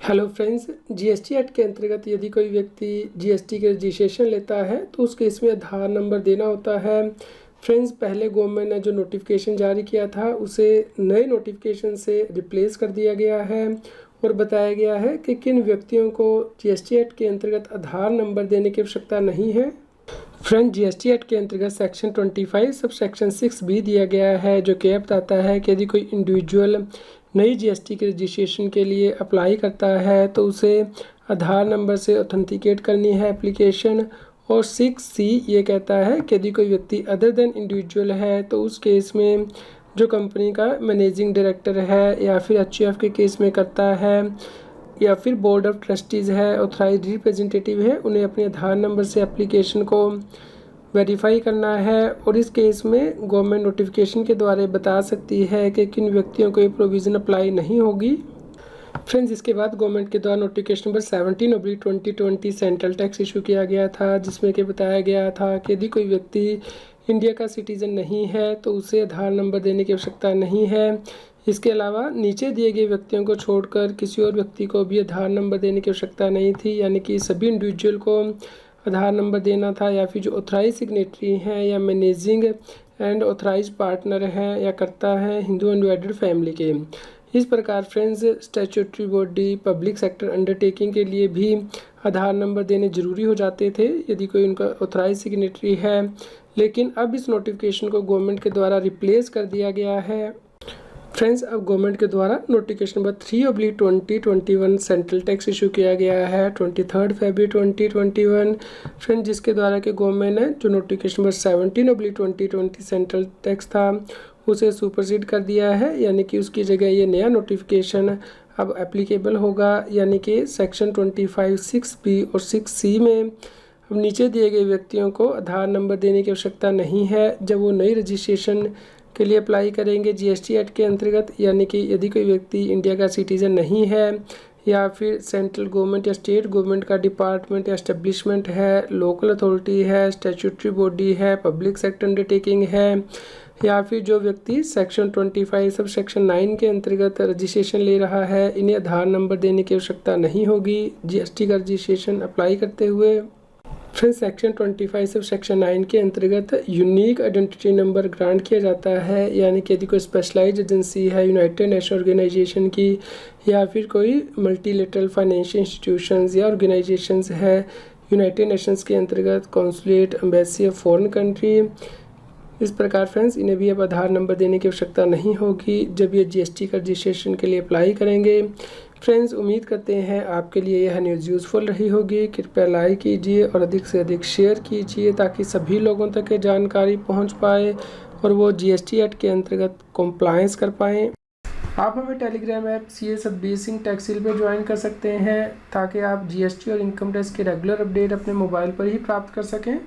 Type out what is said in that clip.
Hello friends, GST act के अंतर्गत यदि कोई व्यक्ति जीएसटी के रजिस्ट्रेशन लेता है तो उसके इसमें आधार नंबर देना होता है। फ्रेंड्स, पहले गवर्नमेंट ने जो नोटिफिकेशन जारी किया था उसे नए नोटिफिकेशन से रिप्लेस कर दिया गया है और बताया गया है कि किन व्यक्तियों को जीएसटी एक्ट के अंतर्गत आधार नंबर देने की आवश्यकता नहीं है। फ्रेंड, जीएसटी एक्ट के अंतर्गत सेक्शन 25 सब सेक्शन 6 भी दिया गया है, जो कि बताता है कि यदि कोई इंडिविजुअल नई जीएसटी के रजिस्ट्रेशन के लिए अप्लाई करता है तो उसे आधार नंबर से ऑथेंटिकेट करनी है एप्लीकेशन। और 6C ये कहता है कि यदि कोई व्यक्ति अदर देन इंडिविजुअल है तो उस केस में जो कंपनी का मैनेजिंग डायरेक्टर है या फिर HUF के केस में करता है या फिर बोर्ड ऑफ ट्रस्टीज़ है, ऑथराइज्ड रिप्रेजेंटेटिव है, उन्हें अपने आधार नंबर से एप्लीकेशन को वेरीफाई करना है। और इस केस में गवर्नमेंट नोटिफिकेशन के द्वारा बता सकती है कि किन व्यक्तियों को ये प्रोविज़न अप्लाई नहीं होगी। फ्रेंड्स, इसके बाद गवर्नमेंट के द्वारा notification number 17/2020 central tax issue किया गया था, जिसमें कि बताया गया था कि यदि कोई व्यक्ति इंडिया का सिटीज़न नहीं है तो उसे आधार नंबर देने की आवश्यकता नहीं है। इसके अलावा नीचे दिए गए व्यक्तियों को छोड़कर किसी और व्यक्ति को भी आधार नंबर देने की आवश्यकता नहीं थी, यानी कि सभी इंडिविजुअल को आधार नंबर देना था, या फिर जो ऑथराइज सिग्नेटरी हैं या मैनेजिंग एंड ऑथराइज पार्टनर हैं या करता है हिंदू अनडिवाइडेड फैमिली के। इस प्रकार friends, statutory body public sector undertaking के लिए भी आधार नंबर देने ज़रूरी हो जाते थे यदि कोई उनका ऑथराइज सिग्नेटरी है। लेकिन अब इस नोटिफिकेशन को गवर्नमेंट के द्वारा रिप्लेस कर दिया गया है। फ्रेंड्स, अब गवर्नमेंट के द्वारा notification number 3/2021 central tax issue किया गया है 23 फरवरी 2021। फ्रेंड्स, जिसके द्वारा कि गवर्नमेंट ने जो नोटिफिकेशन नंबर 17/2020 सेंट्रल टैक्स था उसे सुपरसीड कर दिया है, यानी कि उसकी जगह ये नया नोटिफिकेशन अब एप्लीकेबल होगा। यानी कि सेक्शन 25 6B और 6C में अब नीचे दिए गए व्यक्तियों को आधार नंबर देने की आवश्यकता नहीं है जब वो नई रजिस्ट्रेशन के लिए अप्लाई करेंगे जीएसटी एक्ट के अंतर्गत। यानी कि यदि कोई व्यक्ति इंडिया का सिटीज़न नहीं है या फिर सेंट्रल गवर्नमेंट या स्टेट गवर्नमेंट का डिपार्टमेंट या एस्टेब्लिशमेंट है, लोकल अथॉरिटी है, स्टैट्यूटरी बॉडी है, पब्लिक सेक्टर अंडरटेकिंग है, या फिर जो व्यक्ति सेक्शन 25 सब सेक्शन 9 के अंतर्गत रजिस्ट्रेशन ले रहा है, इन्हें आधार नंबर देने की आवश्यकता नहीं होगी जीएसटी का रजिस्ट्रेशन अप्लाई करते हुए। फिर सेक्शन 25 सब सेक्शन 9 के अंतर्गत यूनिक आइडेंटिटी नंबर ग्रांट किया जाता है, यानी कि यदि कोई स्पेशलाइज्ड एजेंसी है यूनाइटेड नेशन ऑर्गेनाइजेशन की या फिर कोई मल्टीलेटरल फाइनेंशियल इंस्टीट्यूशंस या ऑर्गेनाइजेशंस है यूनाइटेड नेशंस के अंतर्गत, consulate, embassy of foreign country, इस प्रकार फ्रेंड्स इन्हें भी अब आधार नंबर देने की आवश्यकता नहीं होगी जब ये जीएसटी का रजिस्ट्रेशन के लिए अप्लाई करेंगे। फ्रेंड्स, उम्मीद करते हैं आपके लिए यह न्यूज़ यूज़फुल रही होगी। कृपया लाइक कीजिए और अधिक से अधिक शेयर कीजिए ताकि सभी लोगों तक ये जानकारी पहुंच पाए और वो जीएसटी एक्ट के अंतर्गत कॉम्प्लायंस कर पाएँ। आप हमें Telegram app CA Satbir Singh टैक्सील पर ज्वाइन कर सकते हैं ताकि आप जीएसटी और इनकम टैक्स के रेगुलर अपडेट अपने मोबाइल पर ही प्राप्त कर सकें।